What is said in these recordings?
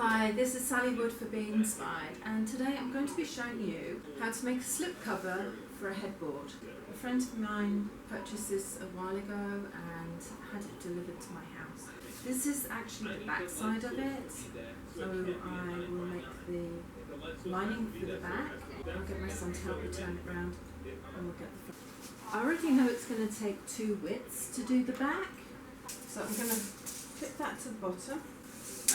Hi, this is Sally Wood for Being Inspired, and today I'm going to be showing you how to make a slipcover for a headboard. A friend of mine purchased this a while ago and had it delivered to my house. This is actually the back side of it, so I will make the lining for the back. I'll get my son to help me turn it around and we'll get the front. I already know it's going to take two widths to do the back, so I'm going to clip that to the bottom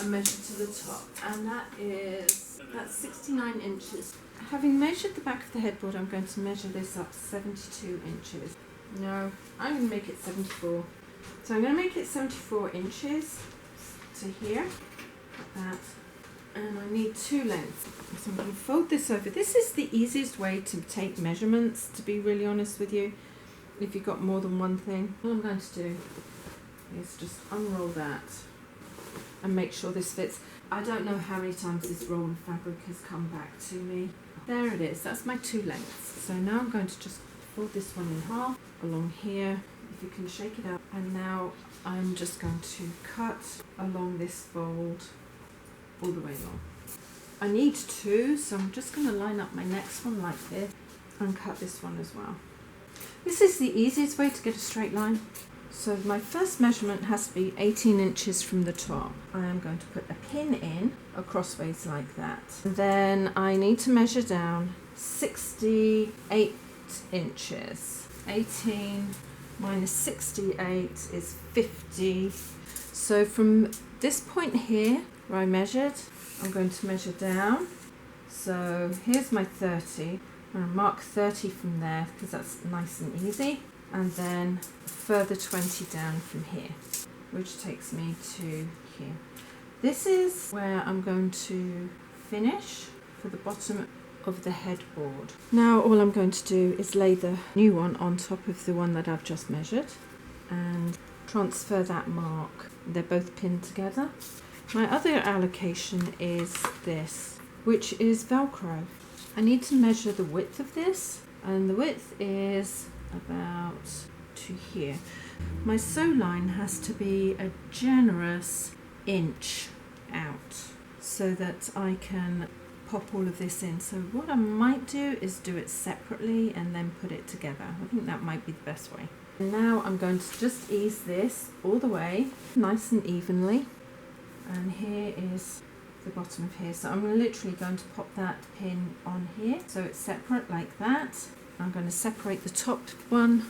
and measure to the top, and that's 69 inches. Having measured the back of the headboard, I'm going to measure this up 72 inches. No, I'm going to make it 74. So I'm going to make it 74 inches to here, like that, and I need two lengths. So I'm going to fold this over. This is the easiest way to take measurements, to be really honest with you, if you've got more than one thing. All I'm going to do is just unroll that and make sure this fits. I don't know how many times this roll of fabric has come back to me. There it is, that's my two lengths. So now I'm going to just fold this one in half along here, if you can shake it out. And now I'm just going to cut along this fold all the way along. I need two, so I'm just going to line up my next one like this and cut this one as well. This is the easiest way to get a straight line. So my first measurement has to be 18 inches from the top. I am going to put a pin in crossways like that. And then I need to measure down 68 inches. 18 minus 68 is 50. So from this point here where I measured, I'm going to measure down. So here's my 30. I'm going to mark 30 from there because that's nice and easy. And then a further 20 down from here, which takes me to here. This is where I'm going to finish for the bottom of the headboard. Now all I'm going to do is lay the new one on top of the one that I've just measured and transfer that mark. They're both pinned together. My other allocation is this, which is Velcro. I need to measure the width of this, and the width is about to here. My sew line has to be a generous inch out so that I can pop all of this in. So what I might do is do it separately and then put it together. I think that might be the best way. And now I'm going to just ease this all the way nice and evenly, and here is the bottom of here. So I'm literally going to pop that pin on here so it's separate like that. I'm going to separate the top one.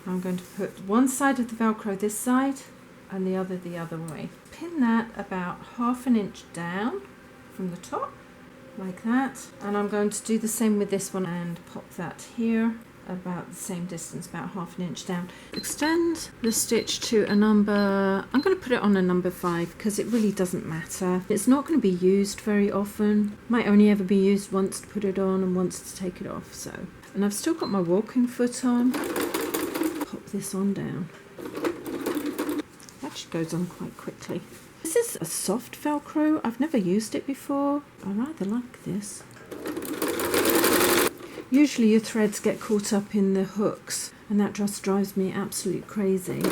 I'm going to put one side of the Velcro this side and the other way. Pin that about ½ an inch down from the top, like that. And I'm going to do the same with this one and pop that here about the same distance, about ½ an inch down. Extend the stitch to a number, I'm going to put it on a number 5 because it really doesn't matter. It's not going to be used very often. Might only ever be used once to put it on and once to take it off. So. And I've still got my walking foot on. Pop this on down. It actually goes on quite quickly. This is a soft Velcro. I've never used it before. I rather like this. Usually your threads get caught up in the hooks, and that just drives me absolutely crazy.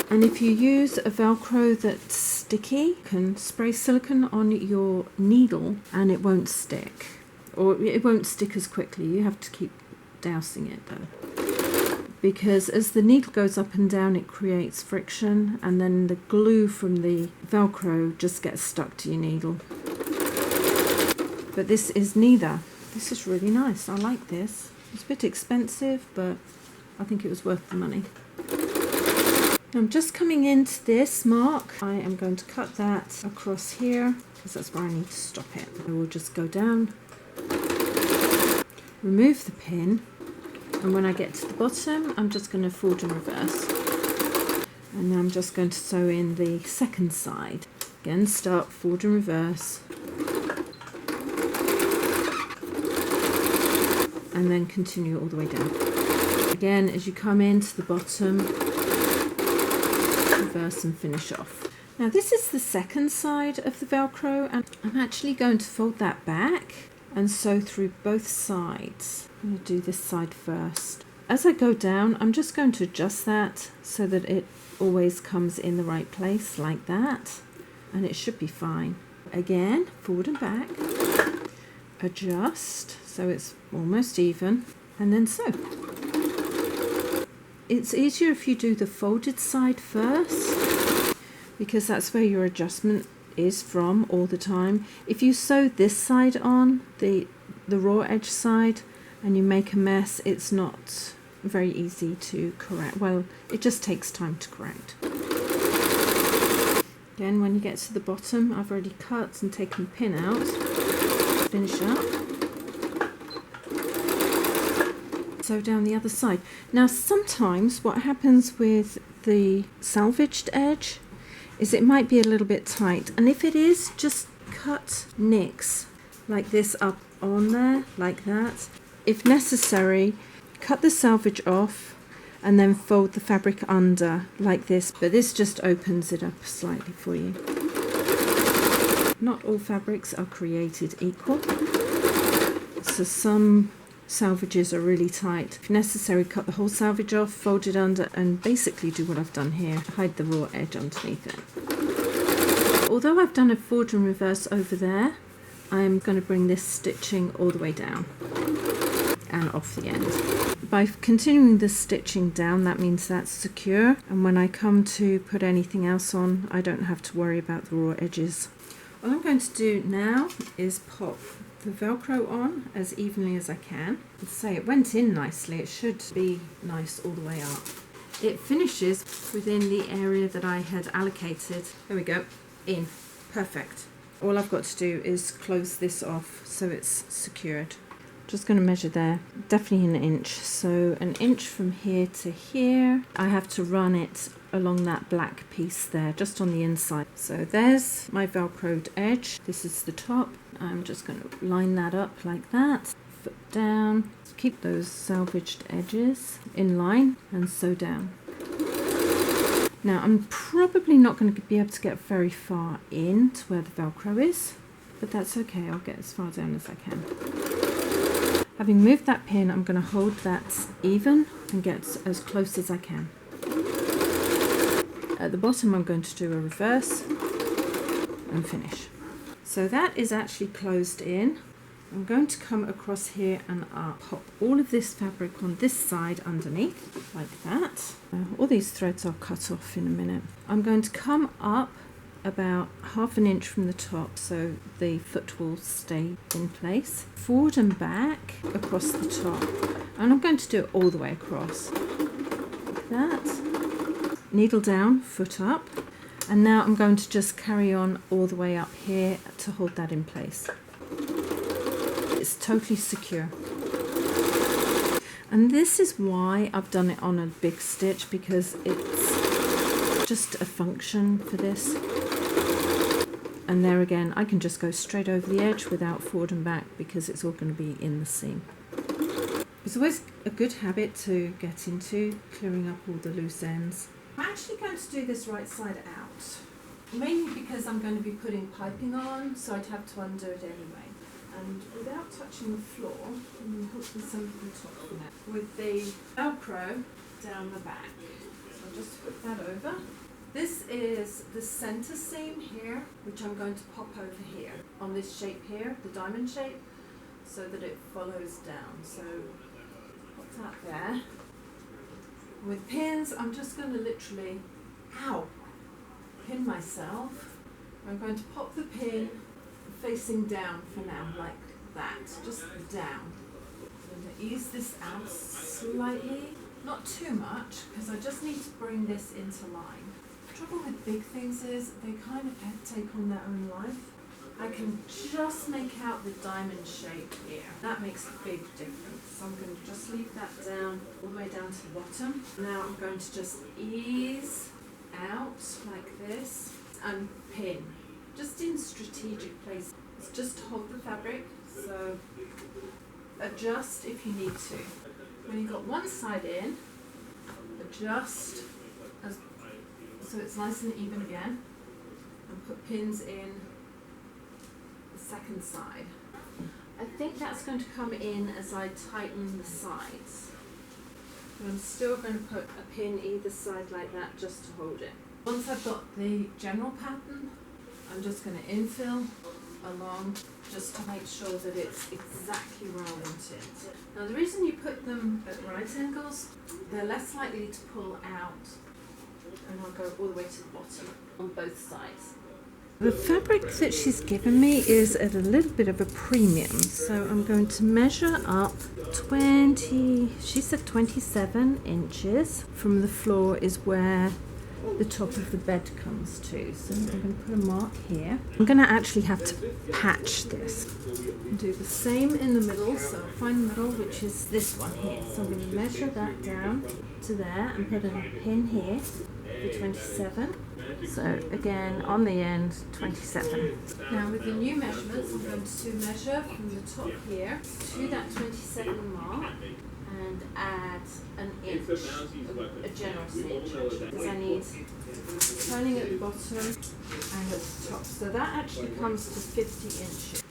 And if you use a Velcro that's sticky, you can spray silicone on your needle and it won't stick. Or it won't stick as quickly. You have to keep dousing it though, because as the needle goes up and down it creates friction, and then the glue from the Velcro just gets stuck to your needle. But this is neither. This is really nice. I like this. It's a bit expensive, but I think it was worth the money. I'm just coming into this mark. I am going to cut that across here because that's where I need to stop it. I will just go down, remove the pin, and when I get to the bottom I'm just going to fold in reverse, and then I'm just going to sew in the second side. Again, start, fold in reverse, and then continue all the way down. Again, as you come into the bottom, reverse and finish off. Now this is the second side of the Velcro, and I'm actually going to fold that back and sew through both sides. I'm going to do this side first. As I go down, I'm just going to adjust that so that it always comes in the right place like that, and it should be fine. again, forward and back, adjust so it's almost even, and then sew. It's easier if you do the folded side first, because that's where your adjustment is from all the time. If you sew this side on, the raw edge side, and you make a mess, it's not very easy to correct. Well, it just takes time to correct. Again, when you get to the bottom, I've already cut and taken the pin out. Finish up. Sew down the other side. Now sometimes what happens with the salvaged edge is it might be a little bit tight, and if it is, just cut nicks like this up on there, like that. If necessary, cut the salvage off and then fold the fabric under like this, but this just opens it up slightly for you. Not all fabrics are created equal, so some salvages are really tight. If necessary, cut the whole salvage off, fold it under, and basically do what I've done here, hide the raw edge underneath it. Although I've done a forward and reverse over there, I'm going to bring this stitching all the way down and off the end. By continuing the stitching down, that means that's secure, and when I come to put anything else on, I don't have to worry about the raw edges. All I'm going to do now is pop the Velcro on as evenly as I can. Let's say it went in nicely, it should be nice all the way up. It finishes within the area that I had allocated. There we go, in, perfect. All I've got to do is close this off so it's secured. Just going to measure there, definitely an inch, so an inch from here to here. I have to run it along that black piece there, just on the inside. So there's my Velcroed edge, this is the top. I'm just going to line that up like that, foot down, keep those salvaged edges in line and sew down. Now I'm probably not going to be able to get very far in to where the Velcro is, but that's okay, I'll get as far down as I can. Having moved that pin, I'm going to hold that even and get as close as I can. At the bottom I'm going to do a reverse and finish. So that is actually closed in. I'm going to come across here and pop all of this fabric on this side underneath, like that. All these threads I'll cut off in a minute. I'm going to come up about ½ an inch from the top so the foot will stay in place. Forward and back across the top. And I'm going to do it all the way across. Like that. Needle down, foot up. And now I'm going to just carry on all the way up here to hold that in place. It's totally secure. And this is why I've done it on a big stitch, because it's just a function for this. And there again, I can just go straight over the edge without forward and back because it's all going to be in the seam. It's always a good habit to get into, clearing up all the loose ends. I'm actually going to do this right side out, mainly because I'm going to be putting piping on, so I'd have to undo it anyway. And without touching the floor, and hopefully some of the top of that, with the Velcro down the back. So I'll just put that over. This is the center seam here, which I'm going to pop over here, on this shape here, the diamond shape, so that it follows down. So pop that there. With pins, I'm just going to literally, pin myself. I'm going to pop the pin facing down for now, like that, just down. I'm going to ease this out slightly, not too much, because I just need to bring this into line. The trouble with big things is they kind of take on their own life. I can just make out the diamond shape here. That makes a big difference. So I'm going to just leave that down, all the way down to the bottom. Now I'm going to just ease out like this and pin, just in strategic places. It's just to hold the fabric, so adjust if you need to. When you've got one side in, adjust so it's nice and even again, and put pins in the second side. I think that's going to come in as I tighten the sides. And I'm still going to put a pin either side like that just to hold it. Once I've got the general pattern, I'm just going to infill along just to make sure that it's exactly where I want it. Now the reason you put them at right angles, they're less likely to pull out, and I'll go all the way to the bottom on both sides. The fabric that she's given me is at a little bit of a premium, so I'm going to measure up she said 27 inches from the floor is where the top of the bed comes to. So I'm going to put a mark here. I'm going to actually have to patch this. Do the same in the middle, so I'll find the middle, which is this one here. So I'm going to measure that down to there and put a pin here for 27. So again, on the end, 27. Now with the new measurements, I'm going to measure from the top here to that 27 mark and add an inch, a generous inch actually, because I need turning at the bottom and at the top. So that actually comes to 50 inches.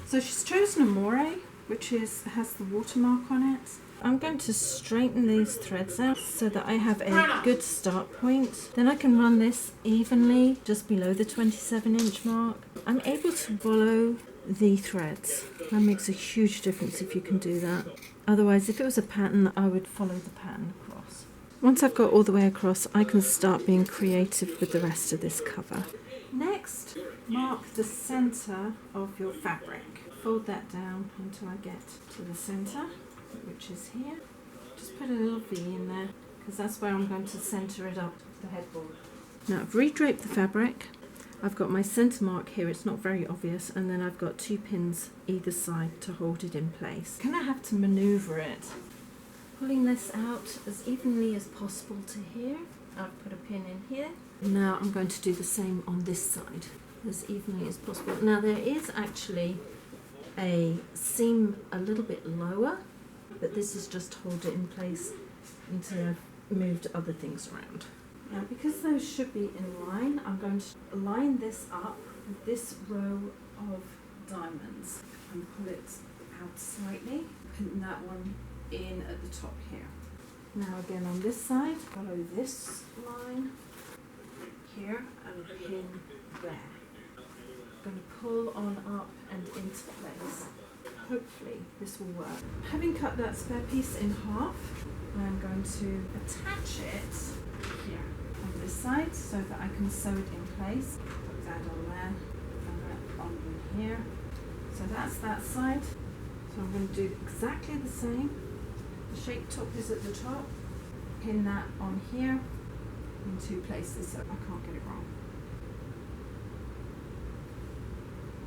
So she's chosen a moire, which has the watermark on it. I'm going to straighten these threads out so that I have a good start point. Then I can run this evenly just below the 27-inch mark. I'm able to follow the threads. That makes a huge difference if you can do that. Otherwise, if it was a pattern, I would follow the pattern across. Once I've got all the way across, I can start being creative with the rest of this cover. Next, mark the center of your fabric. Fold that down until I get to the center, which is here. Just put a little V in there, because that's where I'm going to center it up, the headboard. Now I've redraped the fabric. I've got my center mark here, it's not very obvious, and then I've got 2 pins either side to hold it in place. I'm going to have to maneuver it. Pulling this out as evenly as possible to here. I've put a pin in here. Now I'm going to do the same on this side, as evenly as possible. Now there is actually a seam a little bit lower, but this is just to hold it in place until I've moved other things around. Now because those should be in line, I'm going to line this up with this row of diamonds and pull it out slightly, pin that one in at the top here. Now again on this side, follow this line here and pin there. I'm going to pull on up and into place. Hopefully this will work. Having cut that spare piece in half, I'm going to attach it here on this side so that I can sew it in place. Put that on there and that on in here. So that's that side. So I'm going to do exactly the same. The shape top is at the top. Pin that on here in 2 places so I can't get it wrong.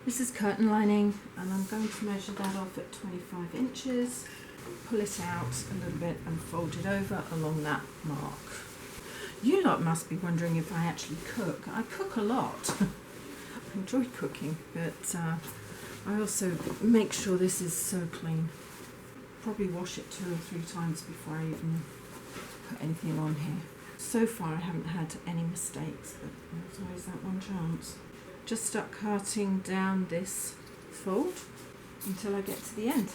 This is curtain lining, and I'm going to measure that off at 25 inches, pull it out a little bit and fold it over along that mark. You lot must be wondering if I actually cook. I cook a lot. I enjoy cooking, but I also make sure this is so clean. Probably wash it 2 or 3 times before I even put anything on here. So far I haven't had any mistakes, but there's always that one chance. Just start carting down this fold until I get to the end,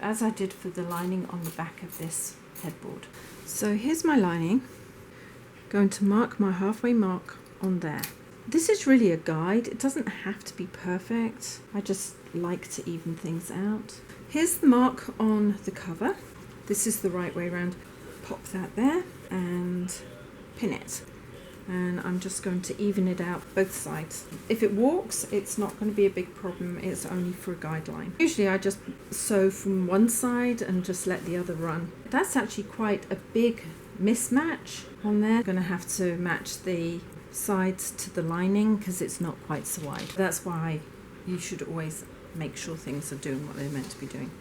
as I did for the lining on the back of this headboard. So here's my lining. Going to mark my halfway mark on there. This is really a guide. It doesn't have to be perfect. I just like to even things out. Here's the mark on the cover. This is the right way around. Pop that there and pin it. And I'm just going to even it out both sides. If it walks, it's not going to be a big problem. It's only for a guideline. Usually I just sew from one side and just let the other run. That's actually quite a big mismatch on there. I'm going to have to match the sides to the lining because it's not quite so wide. That's why you should always make sure things are doing what they're meant to be doing.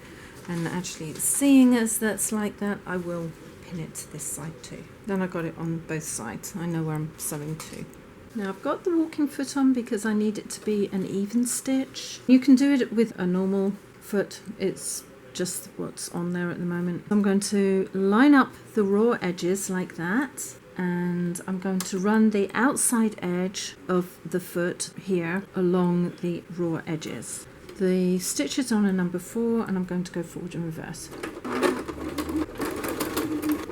And actually, seeing as that's like that, I will pin it to this side too. Then I got it on both sides. I know where I'm sewing to. Now I've got the walking foot on because I need it to be an even stitch. You can do it with a normal foot. It's just what's on there at the moment. I'm going to line up the raw edges like that, and I'm going to run the outside edge of the foot here along the raw edges. The stitch is on a number 4 and I'm going to go forward and reverse.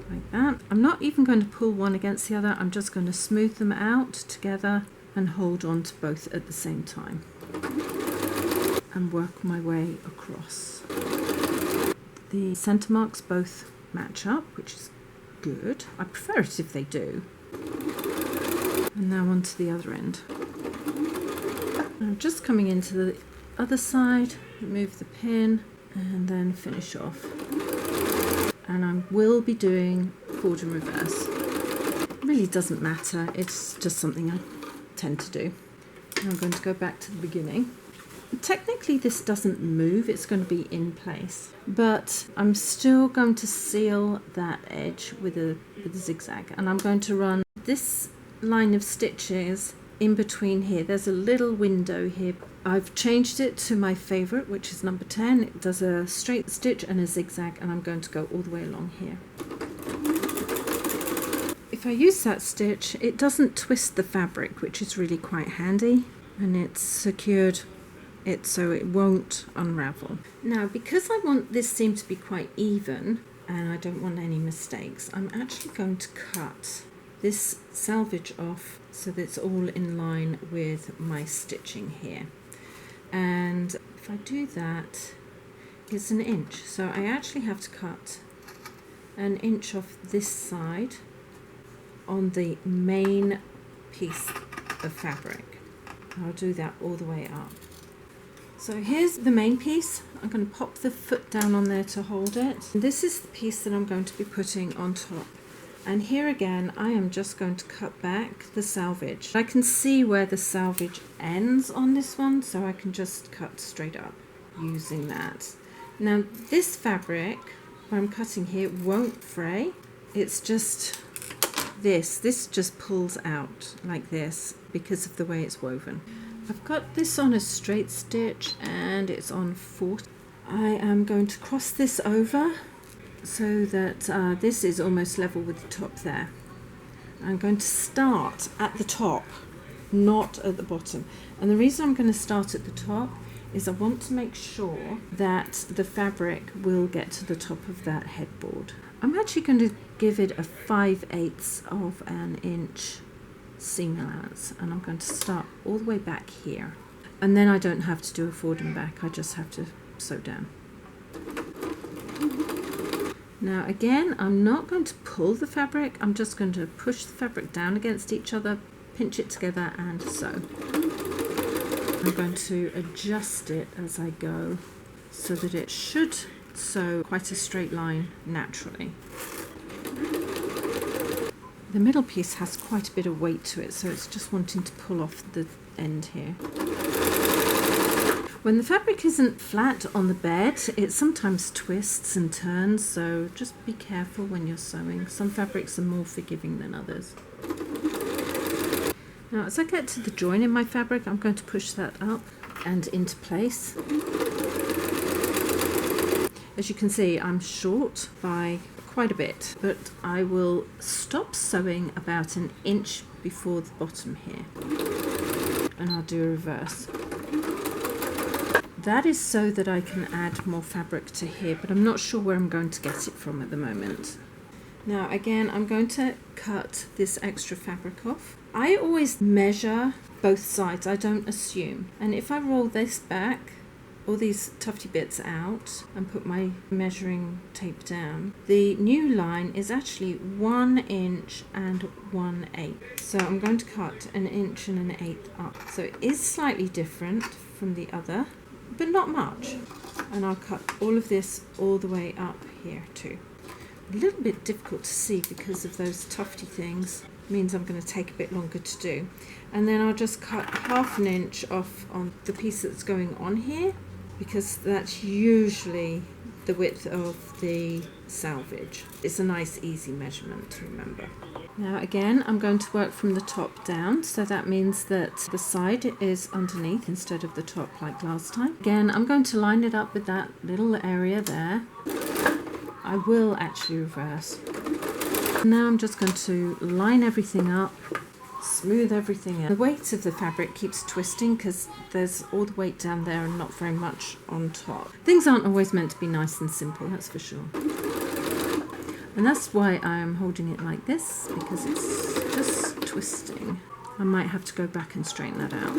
Like that. I'm not even going to pull one against the other, I'm just going to smooth them out together and hold on to both at the same time and work my way across. The centre marks both match up, which is good. I prefer it if they do. And now on to the other end. I'm just coming into the other side, remove the pin and then finish off. And I will be doing forward and reverse. It really doesn't matter, it's just something I tend to do. Now I'm going to go back to the beginning. Technically this doesn't move, it's going to be in place, but I'm still going to seal that edge with a zigzag, and I'm going to run this line of stitches in between here. There's a little window here. I've changed it to my favourite, which is number 10. It does a straight stitch and a zigzag, and I'm going to go all the way along here. If I use that stitch, it doesn't twist the fabric, which is really quite handy, and it's secured it so it won't unravel. Now, because I want this seam to be quite even and I don't want any mistakes, I'm actually going to cut this selvage off so that it's all in line with my stitching here. And if I do that, it's an inch, so I actually have to cut an inch off this side on the main piece of fabric. I'll do that all the way up. So here's the main piece. I'm going to pop the foot down on there to hold it. This is the piece that I'm going to be putting on top. And here again, I am just going to cut back the selvage. I can see where the selvage ends on this one, so I can just cut straight up using that. Now this fabric, where I'm cutting here, won't fray. It's just this just pulls out like this because of the way it's woven. I've got this on a straight stitch and it's on 4. I am going to cross this over so that this is almost level with the top there. I'm going to start at the top, not at the bottom. And the reason I'm going to start at the top is I want to make sure that the fabric will get to the top of that headboard. I'm actually going to give it a 5/8 of an inch seam allowance, and I'm going to start all the way back here, and then I don't have to do a forward and back, I just have to sew down. Now again, I'm not going to pull the fabric, I'm just going to push the fabric down against each other, pinch it together and sew. I'm going to adjust it as I go so that it should sew quite a straight line naturally. The middle piece has quite a bit of weight to it, so it's just wanting to pull off the end here. When the fabric isn't flat on the bed, it sometimes twists and turns, so just be careful when you're sewing. Some fabrics are more forgiving than others. Now as I get to the join in my fabric, I'm going to push that up and into place. As you can see, I'm short by quite a bit, but I will stop sewing about an inch before the bottom here, and I'll do a reverse. That is so that I can add more fabric to here, but I'm not sure where I'm going to get it from at the moment. Now again, I'm going to cut this extra fabric off. I always measure both sides, I don't assume, and if I roll this back, all these tufty bits out and put my measuring tape down, the new line is actually 1 inch and 1/8. So I'm going to cut 1 inch and 1/8 up. So it is slightly different from the other, but not much. And I'll cut all of this all the way up here too. A little bit difficult to see because of those tufty things. Means I'm going to take a bit longer to do. And then I'll just cut 1/2 inch off on the piece that's going on here, because that's usually the width of the selvage. It's a nice easy measurement to remember. Now again, I'm going to work from the top down, so that means that the side is underneath instead of the top like last time. Again, I'm going to line it up with that little area there. I will actually reverse. Now I'm just going to line everything up, smooth everything out. The weight of the fabric keeps twisting because there's all the weight down there and not very much on top. Things aren't always meant to be nice and simple, that's for sure. And that's why I am holding it like this, because it's just twisting. I might have to go back and straighten that out.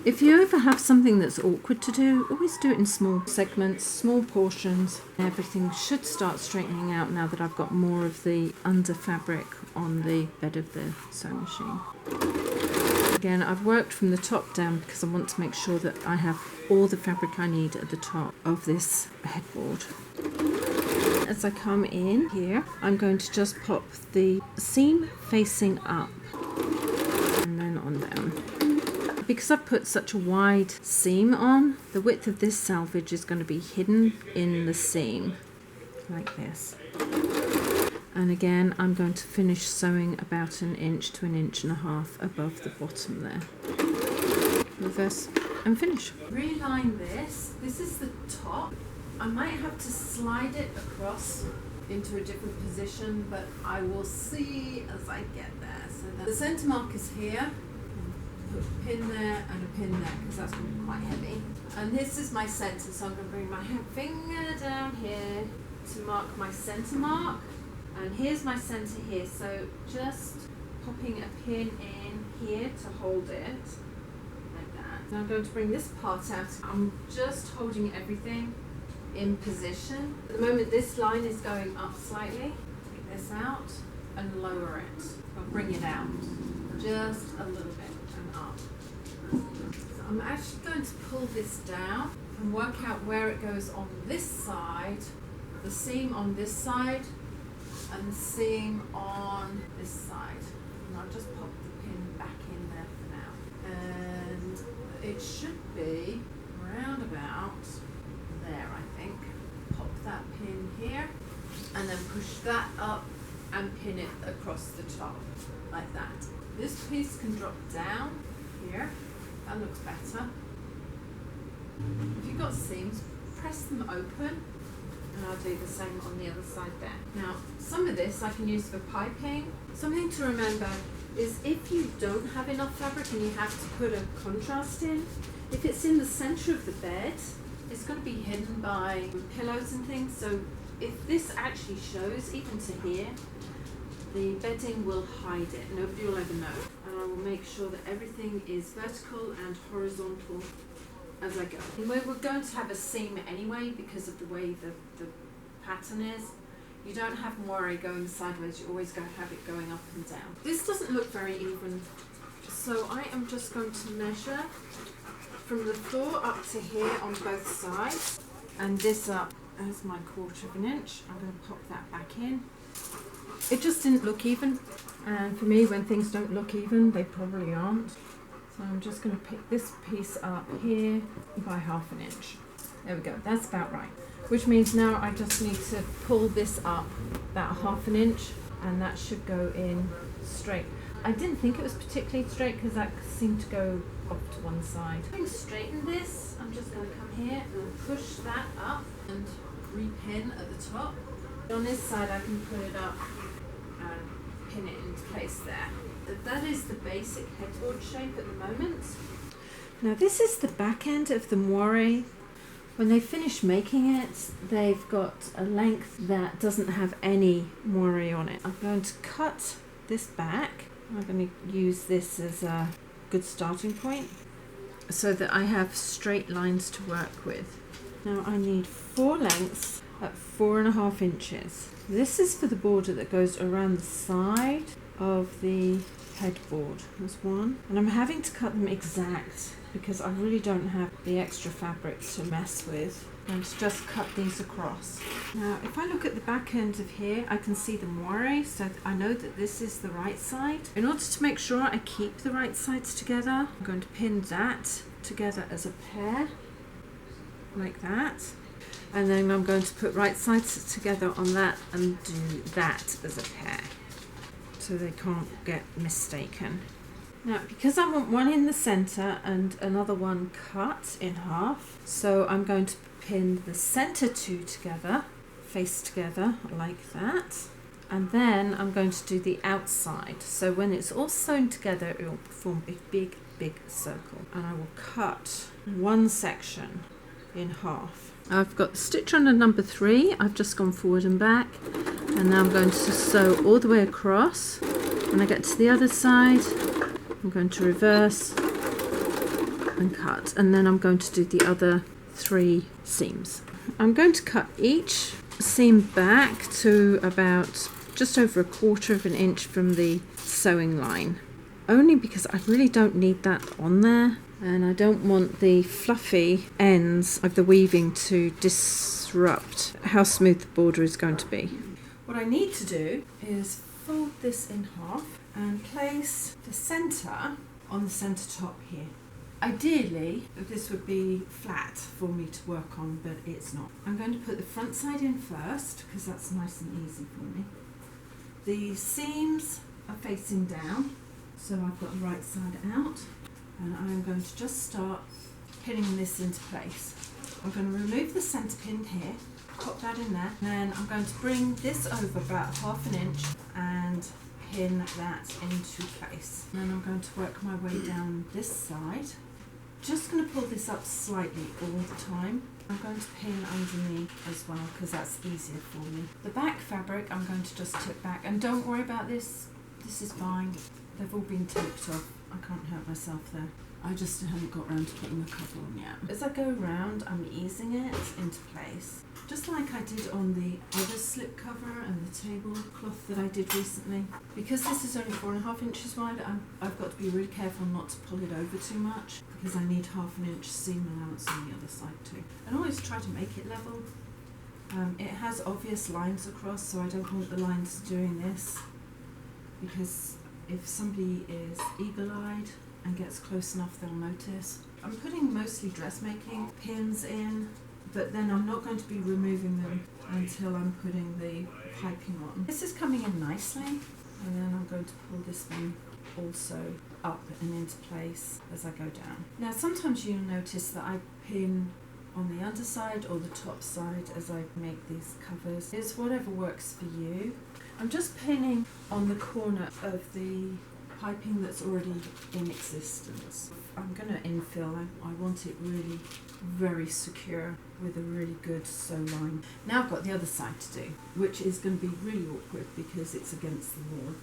If you ever have something that's awkward to do, always do it in small segments, small portions. Everything should start straightening out now that I've got more of the under fabric on the bed of the sewing machine. Again, I've worked from the top down because I want to make sure that I have all the fabric I need at the top of this headboard. As I come in here, I'm going to just pop the seam facing up and then on down. Because I've put such a wide seam on, the width of this selvage is going to be hidden in the seam, like this. And again, I'm going to finish sewing about 1 inch to 1.5 inches above the bottom there. Reverse and finish. Reline this. This is the top. I might have to slide it across into a different position, but I will see as I get there. So the centre mark is here. Put a pin there and a pin there because that's going to be quite heavy. And this is my centre, so I'm going to bring my finger down here to mark my centre mark. And here's my centre here, so just popping a pin in here to hold it, like that. Now I'm going to bring this part out. I'm just holding everything in position. At the moment this line is going up slightly. Take this out and lower it. I'll bring it out just a little bit and up. So I'm actually going to pull this down and work out where it goes on this side, the seam on this side, and the seam on this side. And I'll just pop the pin back in there for now. And it should be around about there, I think. Pop that pin here and then push that up and pin it across the top, like that. This piece can drop down here. That looks better. If you've got seams, press them open. And I'll do the same on the other side there. Now, some of this I can use for piping. Something to remember is if you don't have enough fabric and you have to put a contrast in, if it's in the centre of the bed, it's going to be hidden by pillows and things. So if this actually shows, even to here, the bedding will hide it. Nobody will ever know. And I will make sure that everything is vertical and horizontal as I go. And we're going to have a seam anyway because of the way the pattern is. You don't have moire going sideways, you always have it going up and down. This doesn't look very even, so I am just going to measure from the floor up to here on both sides, and this up as my 1/4 inch. I'm going to pop that back in. It just didn't look even, and for me, when things don't look even, they probably aren't. So I'm just going to pick this piece up here by 1/2 inch. There we go, that's about right. Which means now I just need to pull this up about 1/2 inch, and that should go in straight. I didn't think it was particularly straight because that seemed to go off to one side. Having straightened this, I'm just going to come here and push that up and repin at the top. On this side I can put it up and pin it into place there. That is the basic headboard shape at the moment. Now this is the back end of the moire. When they finish making it, they've got a length that doesn't have any moire on it. I'm going to cut this back. I'm going to use this as a good starting point so that I have straight lines to work with. Now I need 4 lengths at 4.5 inches. This is for the border that goes around the side of the headboard. There's one, and I'm having to cut them exact because I really don't have the extra fabric to mess with. And just cut these across. Now if I look at the back end of here, I can see the moire, so I know that this is the right side. In order to make sure I keep the right sides together, I'm going to pin that together as a pair, like that. And then I'm going to put right sides together on that and do that as a pair, so they can't get mistaken. Now, because I want one in the center and another one cut in half, so I'm going to pin the center 2 together, face together like that, and then I'm going to do the outside. So when it's all sewn together, it will form a big circle, and I will cut one section in half. I've got the stitch on the number 3. I've just gone forward and back, and now I'm going to sew all the way across. When I get to the other side, I'm going to reverse and cut, and then I'm going to do the other 3 seams. I'm going to cut each seam back to about just over 1/4 of an inch from the sewing line, only because I really don't need that on there, and I don't want the fluffy ends of the weaving to disrupt how smooth the border is going to be. What I need to do is fold this in half and place the centre on the centre top here. Ideally, this would be flat for me to work on, but it's not. I'm going to put the front side in first because that's nice and easy for me. The seams are facing down, so I've got the right side out, and I'm going to just start pinning this into place. I'm going to remove the centre pin here, pop that in there, and then I'm going to bring this over about 1/2 inch and pin that into place. And then I'm going to work my way down this side. Just going to pull this up slightly all the time. I'm going to pin underneath as well because that's easier for me. The back fabric I'm going to just tip back, and don't worry about this, this is fine. They've all been taped off. I can't hurt myself there. I just haven't got around to putting the cover on yet. As I go around, I'm easing it into place, just like I did on the other slip cover and the tablecloth that I did recently. Because this is only 4.5 inches wide, I've got to be really careful not to pull it over too much, because I need 1/2 inch seam allowance on the other side too. And always try to make it level. It has obvious lines across, so I don't want the lines doing this, because if somebody is eagle-eyed and gets close enough, they'll notice. I'm putting mostly dressmaking pins in, but then I'm not going to be removing them until I'm putting the piping on. This is coming in nicely, and then I'm going to pull this one also up and into place as I go down. Now sometimes you'll notice that I pin on the underside or the top side as I make these covers. It's whatever works for you. I'm just pinning on the corner of the piping that's already in existence. I'm going to infill. I want it really very secure with a really good sew line. Now I've got the other side to do, which is going to be really awkward because it's against the wall.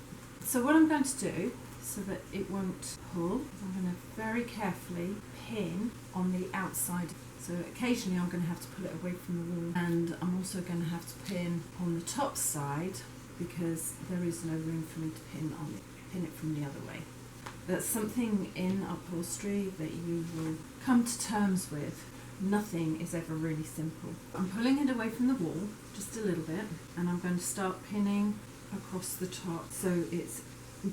So what I'm going to do, so that it won't pull, I'm going to very carefully pin on the outside. So occasionally I'm going to have to pull it away from the wall, and I'm also going to have to pin on the top side because there is no room for me to pin it from the other way. That's something in upholstery that you will come to terms with. Nothing is ever really simple. I'm pulling it away from the wall just a little bit, and I'm going to start pinning across the top so it's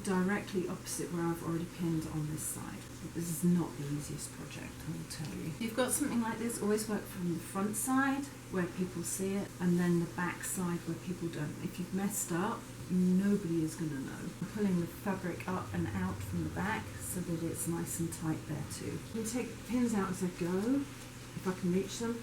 directly opposite where I've already pinned on this side. This is not the easiest project, I will tell you. If you've got something like this, always work from the front side where people see it, and then the back side where people don't. If you've messed up, nobody is going to know. I'm pulling the fabric up and out from the back so that it's nice and tight there too. I'm going to take the pins out as I go, if I can reach them.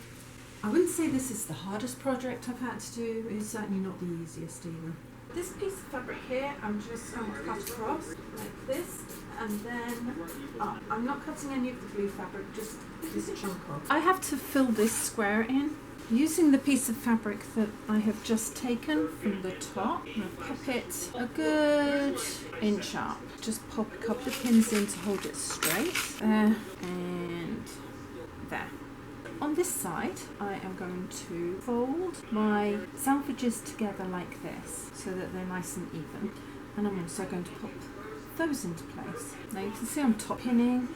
I wouldn't say this is the hardest project I've had to do. It's certainly not the easiest either. This piece of fabric here, I'm just going to cut across like this, and then up. I'm not cutting any of the blue fabric, just this chunk off. I have to fill this square in using the piece of fabric that I have just taken from the top. I'm going to pop it a good inch up. Just pop a couple of pins in to hold it straight. There and there. On this side, I am going to fold my salvages together like this so that they're nice and even. And I'm also going to pop those into place. Now you can see I'm top pinning.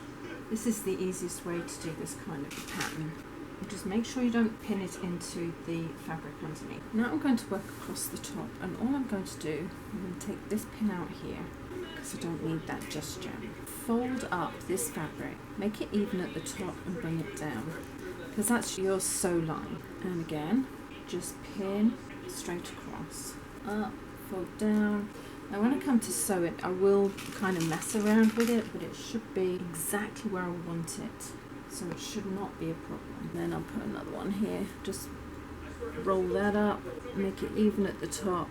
This is the easiest way to do this kind of pattern. You just make sure you don't pin it into the fabric underneath. Now I'm going to work across the top, and all I'm going to do, I'm going to take this pin out here because I don't need that just yet. Fold up this fabric, make it even at the top and bring it down, because that's your sew line. And again, just pin straight across, up, fold down. Now when I come to sew it, I will kind of mess around with it, but it should be exactly where I want it, so it should not be a problem. Then I'll put another one here, just roll that up, make it even at the top,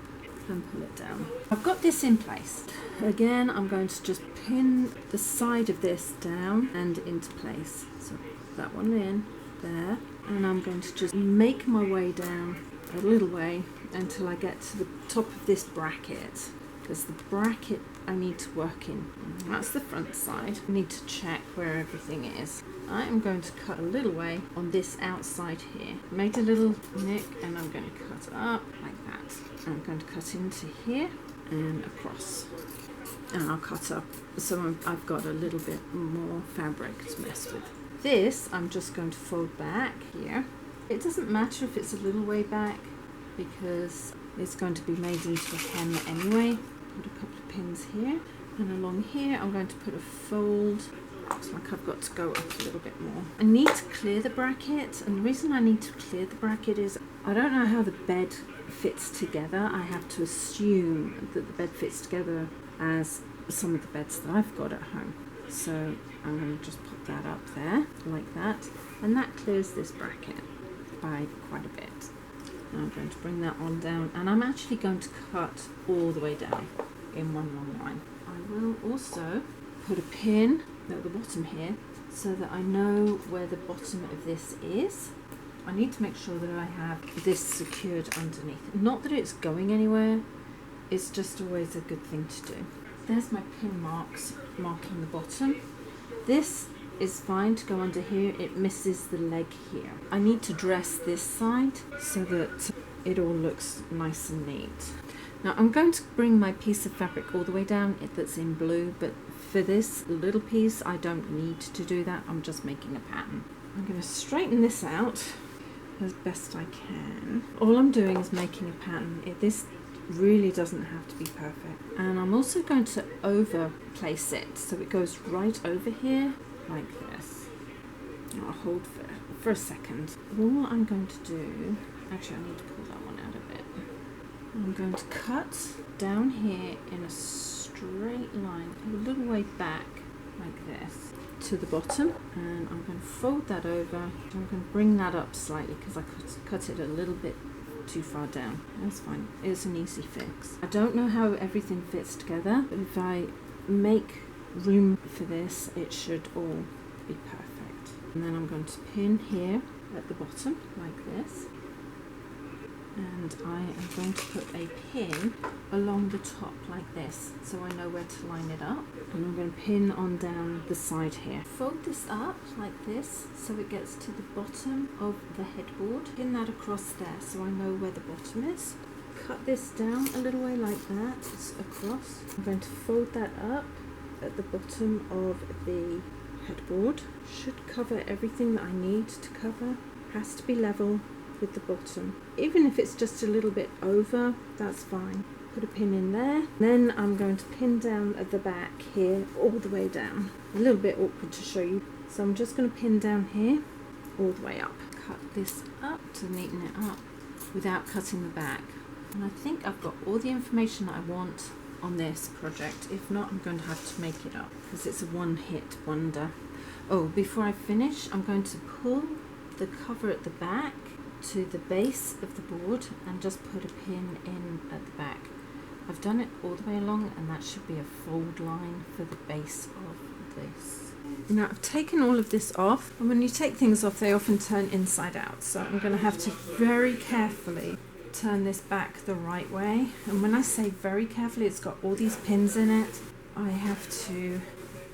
and pull it down. I've got this in place. Again, I'm going to just pin the side of this down and into place. So that one in there, and I'm going to just make my way down a little way until I get to the top of this bracket. There's the bracket I need to work in. That's the front side. I need to check where everything is. I am going to cut a little way on this outside here. Made a little nick and I'm going to cut up like that. I'm going to cut into here and across. And I'll cut up so I've got a little bit more fabric to mess with. This I'm just going to fold back here. It doesn't matter if it's a little way back because it's going to be made into a hem anyway. Put a couple of pins here, and along here I'm going to put a fold. Looks like I've got to go up a little bit more. I need to clear the bracket, and the reason I need to clear the bracket is I don't know how the bed fits together. I have to assume that the bed fits together as some of the beds that I've got at home. So I'm going to just put that up there like that, and that clears this bracket by quite a bit. Now I'm going to bring that on down, and I'm actually going to cut all the way down in one long line. I will also put a pin at the bottom here so that I know where the bottom of this is. I need to make sure that I have this secured underneath. Not that it's going anywhere, it's just always a good thing to do. There's my pin marks marking the bottom. This is fine to go under here, it misses the leg here. I need to dress this side so that it all looks nice and neat. Now I'm going to bring my piece of fabric all the way down that's in blue, but for this little piece I don't need to do that, I'm just making a pattern. I'm going to straighten this out as best I can. All I'm doing is making a pattern. This really doesn't have to be perfect. And I'm also going to over place it so it goes right over here like this. I'll hold for a second. All I'm going to do, actually I need to pull that one out of it. I'm going to cut down here in a straight line, a little way back like this to the bottom, and I'm going to fold that over. I'm going to bring that up slightly because I cut it a little bit too far down. That's fine, it's an easy fix. I don't know how everything fits together, but if I make room for this, it should all be perfect. And then I'm going to pin here at the bottom like this, and I am going to put a pin along the top like this so I know where to line it up, and I'm going to pin on down the side here. Fold this up like this so it gets to the bottom of the headboard. Pin that across there so I know where the bottom is. Cut this down a little way like that, it's across. I'm going to fold that up at the bottom of the headboard. Should cover everything that I need to cover. Has to be level with the bottom. Even if it's just a little bit over, that's fine. Put a pin in there. Then I'm going to pin down at the back here all the way down. A little bit awkward to show you. So I'm just going to pin down here all the way up. Cut this up to neaten it up without cutting the back. And I think I've got all the information that I want on this project. If not, I'm going to have to make it up because it's a one-hit wonder. Oh, before I finish, I'm going to pull the cover at the back to the base of the board and just put a pin in at the back. I've done it all the way along, and that should be a fold line for the base of this. Now I've taken all of this off, and when you take things off they often turn inside out, so I'm going to have to very carefully turn this back the right way. And when I say very carefully, it's got all these pins in it. I have to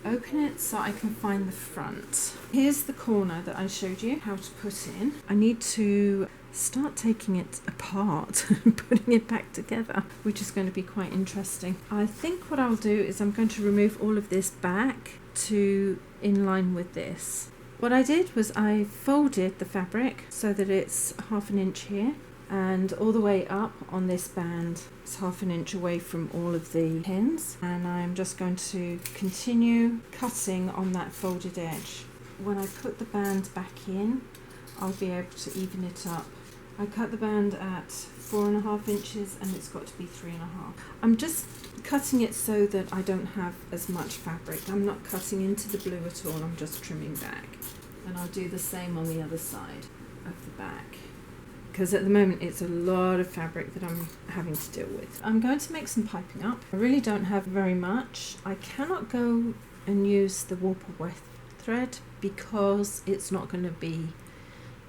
open it so I can find the front. Here's the corner that I showed you how to put in. I need to start taking it apart and putting it back together, which is going to be quite interesting. I think what I'll do is I'm going to remove all of this back to in line with this. What I did was I folded the fabric so that it's 1/2 inch here, and all the way up on this band it's 1/2 inch away from all of the pins, and I'm just going to continue cutting on that folded edge. When I put the band back in, I'll be able to even it up. I cut the band at 4.5 inches and it's got to be 3.5. I'm just cutting it so that I don't have as much fabric. I'm not cutting into the blue at all, I'm just trimming back. And I'll do the same on the other side of the back, because at the moment it's a lot of fabric that I'm having to deal with. I'm going to make some piping up. I really don't have very much. I cannot go and use the warp weft thread because it's not going to be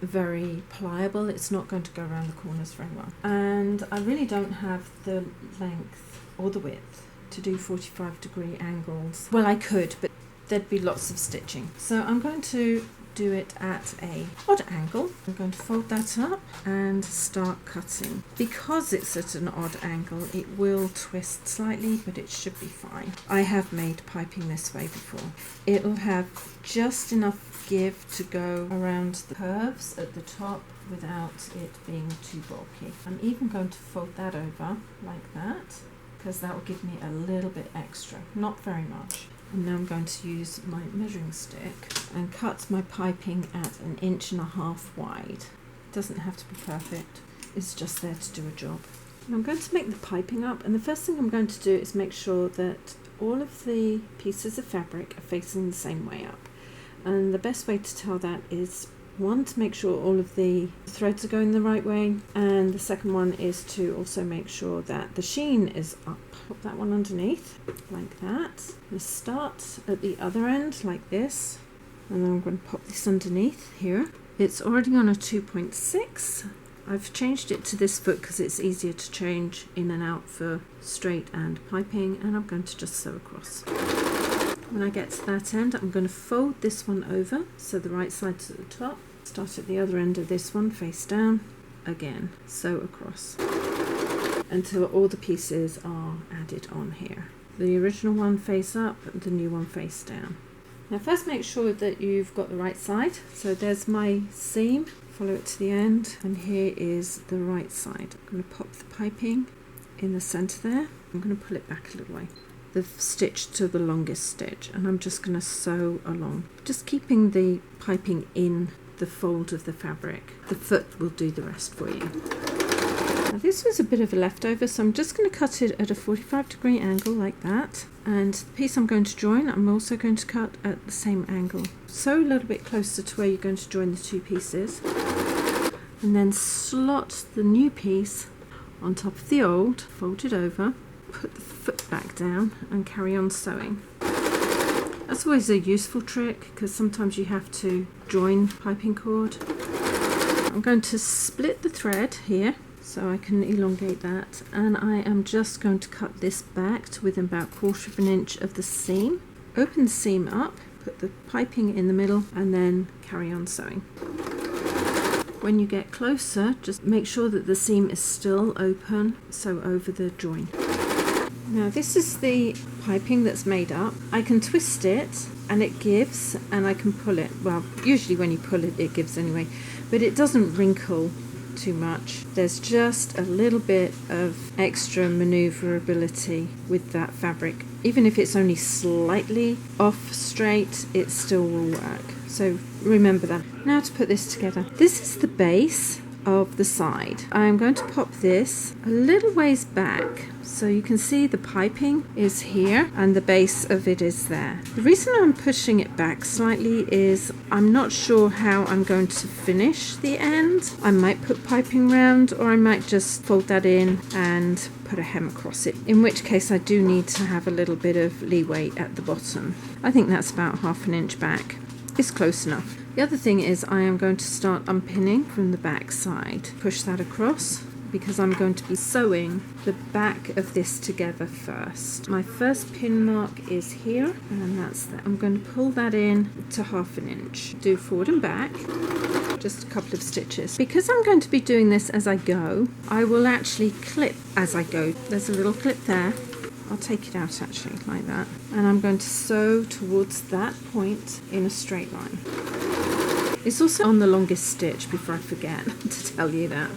very pliable. It's not going to go around the corners very well. And I really don't have the length or the width to do 45-degree angles. Well, I could, but there'd be lots of stitching. So I'm going to do it at a odd angle. I'm going to fold that up and start cutting. Because it's at an odd angle, it will twist slightly, but it should be fine. I have made piping this way before. It'll have just enough give to go around the curves at the top without it being too bulky. I'm even going to fold that over like that, because that will give me a little bit extra, not very much. And now I'm going to use my measuring stick and cut my piping at 1.5 inches wide. It doesn't have to be perfect, it's just there to do a job. And I'm going to make the piping up, and the first thing I'm going to do is make sure that all of the pieces of fabric are facing the same way up. And the best way to tell that is, one, to make sure all of the threads are going the right way, and the second one is to also make sure that the sheen is up. Pop that one underneath like that. I'm going to start at the other end like this, and then I'm going to pop this underneath here. It's already on a 2.6. I've changed it to this foot because it's easier to change in and out for straight and piping, and I'm going to just sew across. When I get to that end, I'm going to fold this one over so the right side's at the top. Start at the other end of this one, face down, again, sew across until all the pieces are added on here. The original one face up, the new one face down. Now first make sure that you've got the right side. So there's my seam, follow it to the end, and here is the right side. I'm going to pop the piping in the center there. I'm going to pull it back a little way. The stitch to the longest stitch, and I'm just going to sew along, just keeping the piping in the fold of the fabric. The foot will do the rest for you. Now this was a bit of a leftover, so I'm just going to cut it at a 45-degree angle like that, and the piece I'm going to join, I'm also going to cut at the same angle. Sew a little bit closer to where you're going to join the two pieces, and then slot the new piece on top of the old, fold it over, put the foot back down and carry on sewing. That's always a useful trick because sometimes you have to join piping cord. I'm going to split the thread here so I can elongate that, and I am just going to cut this back to within about 1/4 inch of the seam. Open the seam up, put the piping in the middle, and then carry on sewing. When you get closer, just make sure that the seam is still open, sew over the join. Now this is the piping that's made up. I can twist it and it gives, and I can pull it. Well, usually when you pull it, it gives anyway, but it doesn't wrinkle too much. There's just a little bit of extra maneuverability with that fabric. Even if it's only slightly off straight, it still will work. So remember that. Now to put this together. This is the base of the side. I'm going to pop this a little ways back so you can see the piping is here and the base of it is there. The reason I'm pushing it back slightly is I'm not sure how I'm going to finish the end. I might put piping round, or I might just fold that in and put a hem across it, in which case I do need to have a little bit of leeway at the bottom. I think that's about 1/2 inch back. It's close enough. The other thing is I am going to start unpinning from the back side. Push that across because I'm going to be sewing the back of this together first. My first pin mark is here, and that's that. I'm going to pull that in to 1/2 inch. Do forward and back, just a couple of stitches. Because I'm going to be doing this as I go, I will actually clip as I go. There's a little clip there. I'll take it out actually like that, and I'm going to sew towards that point in a straight line. It's also on the longest stitch, before I forget to tell you that.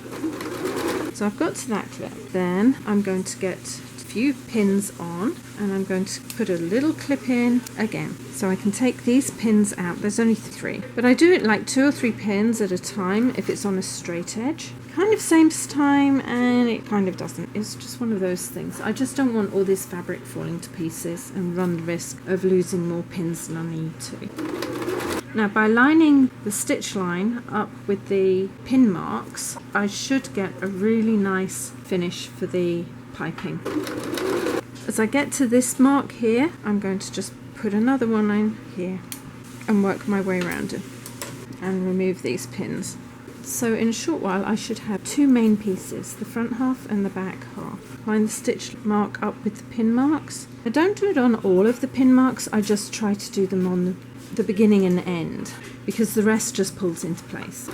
So I've got to that clip. Then I'm going to get a few pins on, and I'm going to put a little clip in again. So I can take these pins out. There's only 3, but I do it like 2 or 3 pins at a time if it's on a straight edge. Kind of saves time and it kind of doesn't. It's just one of those things. I just don't want all this fabric falling to pieces and run the risk of losing more pins than I need to. Now by lining the stitch line up with the pin marks, I should get a really nice finish for the piping. As I get to this mark here, I'm going to just put another one in here and work my way around it and remove these pins. So in a short while I should have two main pieces, the front half and the back half. Line the stitch mark up with the pin marks. I don't do it on all of the pin marks, I just try to do them on the beginning and end because the rest just pulls into place.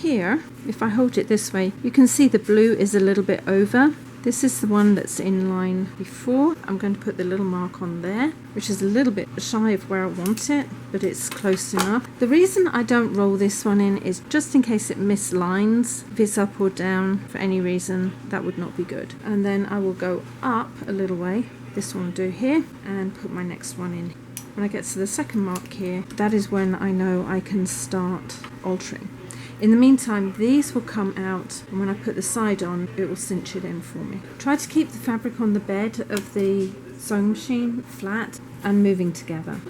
Here, if I hold it this way, you can see the blue is a little bit over. This is the one that's in line before. I'm going to put the little mark on there, which is a little bit shy of where I want it, but it's close enough. The reason I don't roll this one in is just in case it mislines. If it's up or down for any reason, that would not be good. And then I will go up a little way. This one will do here, and put my next one in. When I get to the second mark here, that is when I know I can start altering. In the meantime, these will come out, and when I put the side on, it will cinch it in for me. Try to keep the fabric on the bed of the sewing machine flat and moving together.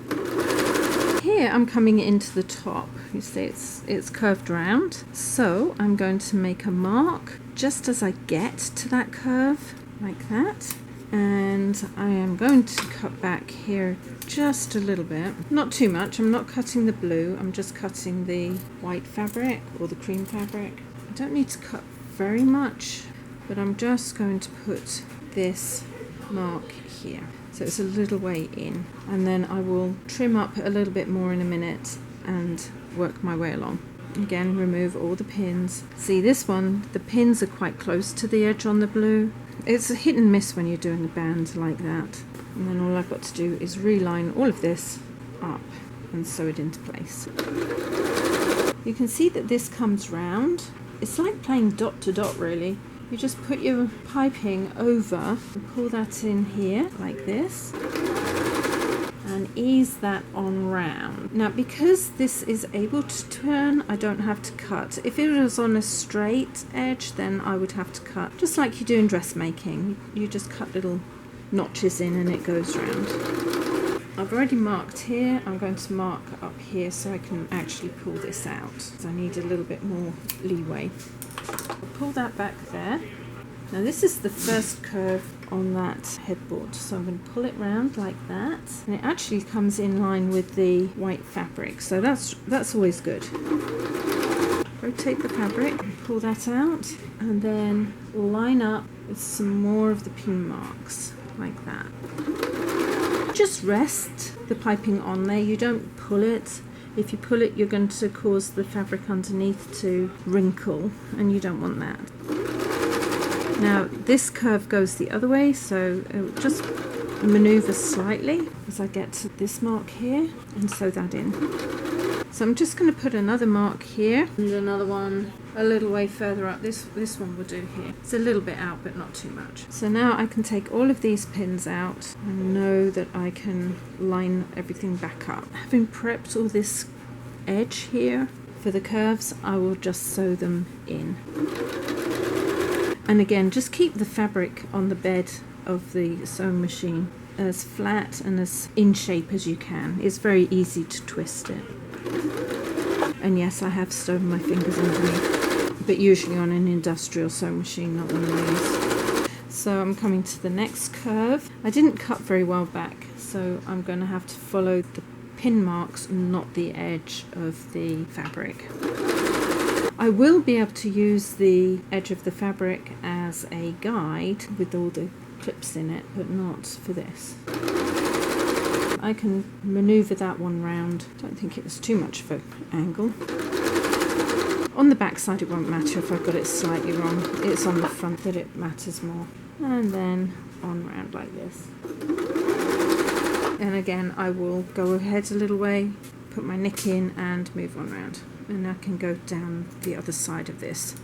Here I'm coming into the top. You see it's curved round. So I'm going to make a mark just as I get to that curve, like that. And I am going to cut back here just a little bit, not too much. I'm not cutting the blue, I'm just cutting the white fabric or the cream fabric. I don't need to cut very much, but I'm just going to put this mark here, so it's a little way in, and then I will trim up a little bit more in a minute and work my way along. Again, remove all the pins. See, this one, the pins are quite close to the edge on the blue. It's a hit and miss when you're doing a band like that. And then all I've got to do is reline all of this up and sew it into place. You can see that this comes round. It's like playing dot to dot really. You just put your piping over and pull that in here like this and ease that on round. Now because this is able to turn, I don't have to cut. If it was on a straight edge, then I would have to cut, just like you do in dressmaking. You just cut little notches in and it goes round. I've already marked here. I'm going to mark up here so I can actually pull this out. So I need a little bit more leeway. I'll pull that back there. Now this is the first curve on that headboard, so I'm going to pull it round like that, and it actually comes in line with the white fabric, so that's always good. Rotate the fabric, pull that out, and then line up with some more of the pin marks like that. Just rest the piping on there, you don't pull it. If you pull it, you're going to cause the fabric underneath to wrinkle, and you don't want that. Now this curve goes the other way, so just maneuver slightly as I get to this mark here and sew that in. So I'm just going to put another mark here and another one a little way further up. This one will do here. It's a little bit out but not too much. So now I can take all of these pins out and know that I can line everything back up. Having prepped all this edge here for the curves, I will just sew them in. And again, just keep the fabric on the bed of the sewing machine as flat and as in shape as you can. It's very easy to twist it. And yes, I have sewn my fingers underneath, but usually on an industrial sewing machine, not one of these. So I'm coming to the next curve. I didn't cut very well back, so I'm going to have to follow the pin marks, not the edge of the fabric. I will be able to use the edge of the fabric as a guide with all the clips in it, but not for this. I can maneuver that one round. Don't think it was too much of an angle. On the back side it won't matter if I've got it slightly wrong. It's on the front that it matters more. And then on round like this. And again, I will go ahead a little way, put my nick in and move on round. And I can go down the other side of this.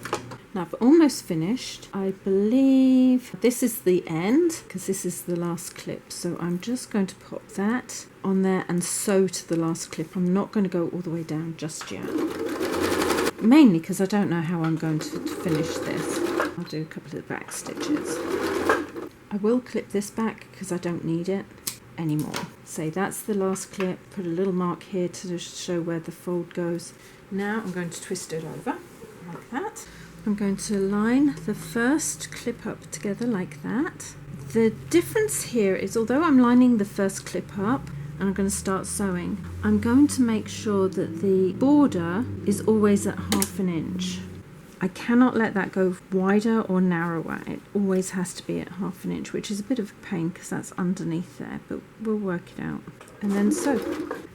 Now I've almost finished. I believe this is the end because this is the last clip. So I'm just going to pop that on there and sew to the last clip. I'm not going to go all the way down just yet. Mainly because I don't know how I'm going to finish this. I'll do a couple of back stitches. I will clip this back because I don't need it anymore. So that's the last clip. Put a little mark here to show where the fold goes. Now I'm going to twist it over like that. I'm going to line the first clip up together like that. The difference here is although I'm lining the first clip up, and I'm going to start sewing. I'm going to make sure that the border is always at 1/2 inch. I cannot let that go wider or narrower. It always has to be at 1/2 inch, which is a bit of a pain because that's underneath there, but we'll work it out. And then sew.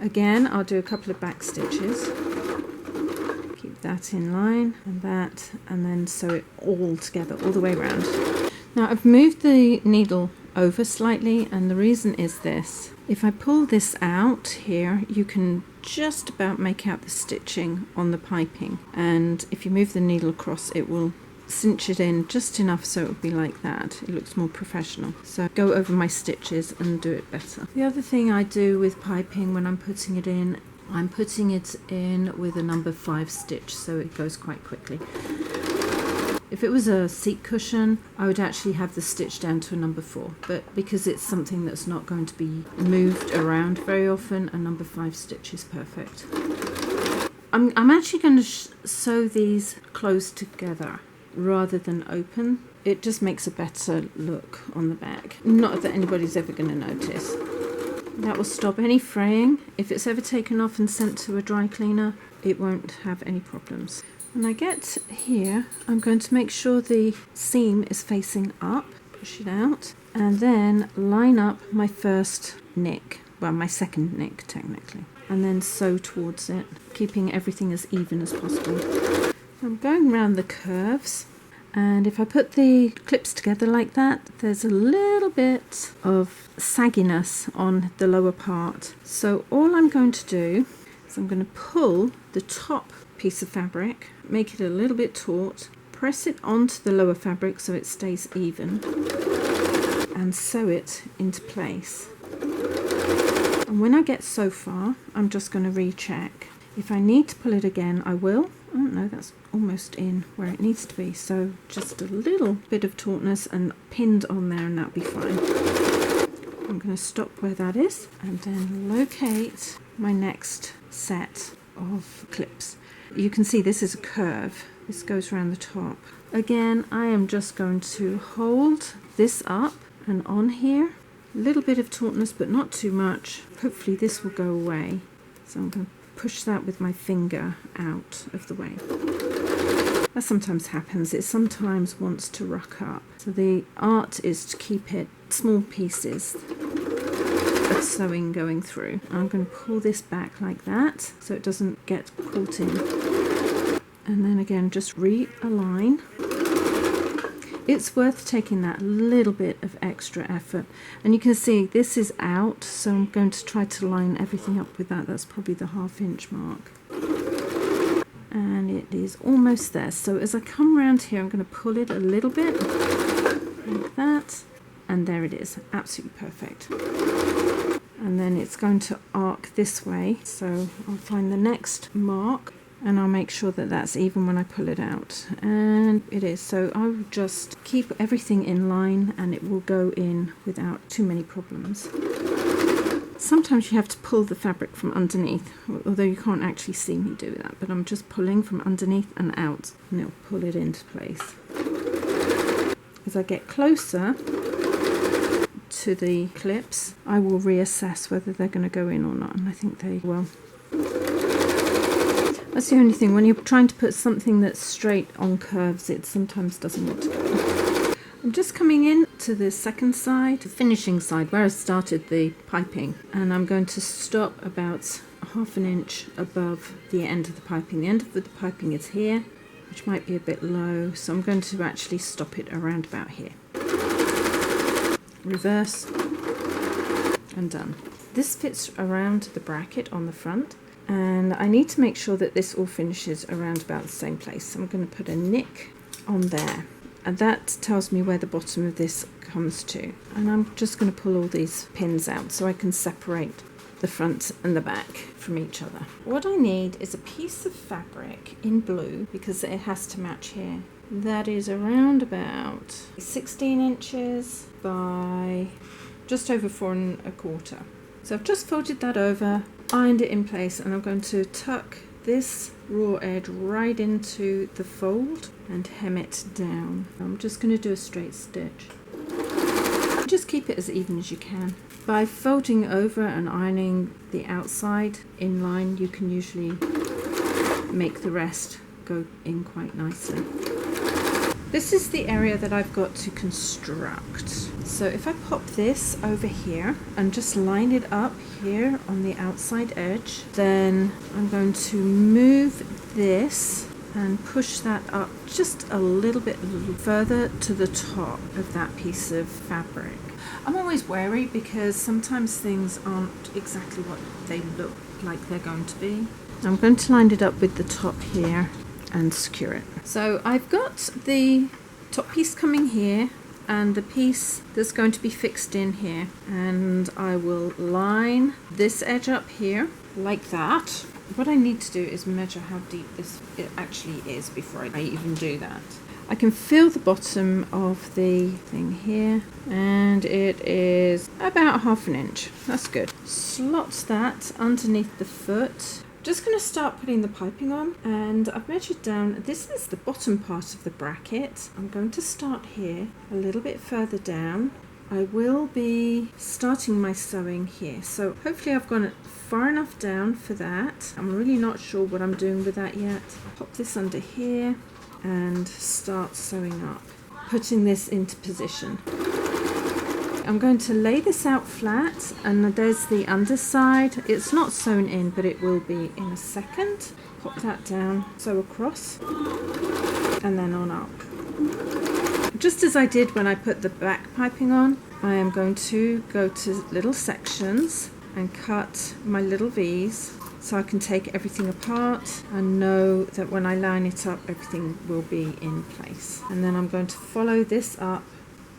Again, I'll do a couple of back stitches. Keep that in line and that, and then sew it all together, all the way around. Now I've moved the needle over slightly, and the reason is this. If I pull this out here, you can just about make out the stitching on the piping, and if you move the needle across, it will cinch it in just enough so it will be like that. It looks more professional. So go over my stitches and do it better. The other thing I do with piping when I'm putting it in, I'm putting it in with a number 5 stitch so it goes quite quickly. If it was a seat cushion, I would actually have the stitch down to a number 4, but because it's something that's not going to be moved around very often, a number 5 stitch is perfect. I'm actually going to sew these close together rather than open. It just makes a better look on the back. Not that anybody's ever going to notice. That will stop any fraying. If it's ever taken off and sent to a dry cleaner, it won't have any problems. When I get here, I'm going to make sure the seam is facing up, push it out, and then line up my first nick, well, my second nick technically, and then sew towards it, keeping everything as even as possible. I'm going around the curves, and if I put the clips together like that, there's a little bit of sagginess on the lower part. So all I'm going to do is I'm going to pull the top piece of fabric, make it a little bit taut, press it onto the lower fabric so it stays even, and sew it into place. And when I get so far, I'm just going to recheck. If I need to pull it again, I will. Oh no, that's almost in where it needs to be, so just a little bit of tautness and pinned on there, and that'll be fine. I'm going to stop where that is and then locate my next set of clips. You can see this is a curve. This goes around the top. Again, I am just going to hold this up and on here. A little bit of tautness, but not too much. Hopefully this will go away. So I'm going to push that with my finger out of the way. That sometimes happens. It sometimes wants to rock up. So the art is to keep it small pieces of sewing going through. I'm going to pull this back like that so it doesn't get caught in. And then again, just realign. It's worth taking that little bit of extra effort. And you can see this is out, so I'm going to try to line everything up with that. That's probably the 1/2 inch mark. And it is almost there. So as I come around here, I'm going to pull it a little bit like that. And there it is, absolutely perfect. And then it's going to arc this way. So I'll find the next mark, and I'll make sure that that's even when I pull it out, and it is. So I will just keep everything in line and it will go in without too many problems. Sometimes you have to pull the fabric from underneath, although you can't actually see me do that, but I'm just pulling from underneath and out, and it'll pull it into place. As I get closer to the clips, I will reassess whether they're going to go in or not, and I think they will. That's the only thing, when you're trying to put something that's straight on curves, it sometimes doesn't want to go. I'm just coming in to the second side, the finishing side, where I started the piping, and I'm going to stop about 1/2 inch above the end of the piping. The end of the piping is here, which might be a bit low, so I'm going to actually stop it around about here. Reverse, and done. This fits around the bracket on the front, and I need to make sure that this all finishes around about the same place. So I'm going to put a nick on there, and that tells me where the bottom of this comes to. And I'm just going to pull all these pins out so I can separate the front and the back from each other. What I need is a piece of fabric in blue, because it has to match here. That is around about 16 inches by just over 4 1/4. So I've just folded that over, ironed it in place, and I'm going to tuck this raw edge right into the fold and hem it down. I'm just going to do a straight stitch. just keep it as even as you can. By folding over and ironing the outside in line, you can usually make the rest go in quite nicely. This is the area that I've got to construct. So if I pop this over here and just line it up here on the outside edge, then I'm going to move this and push that up just a little bit further to the top of that piece of fabric. I'm always wary because sometimes things aren't exactly what they look like they're going to be. I'm going to line it up with the top here and secure it. So I've got the top piece coming here and the piece that's going to be fixed in here, and I will line this edge up here like that. What I need to do is measure how deep it actually is before I even do that. I can feel the bottom of the thing here, and it is about 1/2 inch. That's good. Slot that underneath the foot. Just going to start putting the piping on, and I've measured down. This is the bottom part of the bracket. I'm going to start here a little bit further down. I will be starting my sewing here, so hopefully I've gone far enough down for that. I'm really not sure what I'm doing with that yet. Pop this under here and start sewing up, putting this into position. I'm going to lay this out flat, and there's the underside. It's not sewn in, but it will be in a second. Pop that down, sew across, and then on up. Just as I did when I put the back piping on, I am going to go to little sections and cut my little V's so I can take everything apart and know that when I line it up, everything will be in place. And then I'm going to follow this up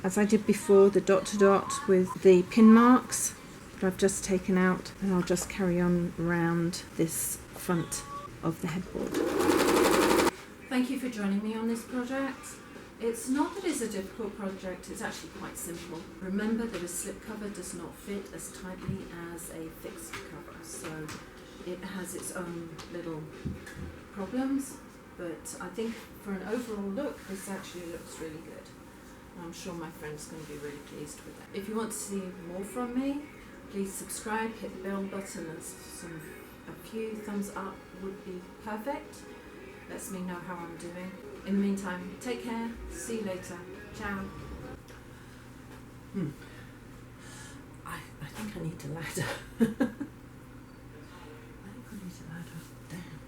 as I did before, the dot to dot with the pin marks that I've just taken out, and I'll just carry on around this front of the headboard. Thank you for joining me on this project. It's not that it's a difficult project, it's actually quite simple. Remember that a slipcover does not fit as tightly as a fixed cover, so it has its own little problems, but I think for an overall look, this actually looks really good. I'm sure my friend's going to be really pleased with that. If you want to see more from me, please subscribe, hit the bell button, and a few thumbs up would be perfect. Lets me know how I'm doing. In the meantime, take care, see you later, ciao. I think I need a ladder. I think I need a ladder. Damn.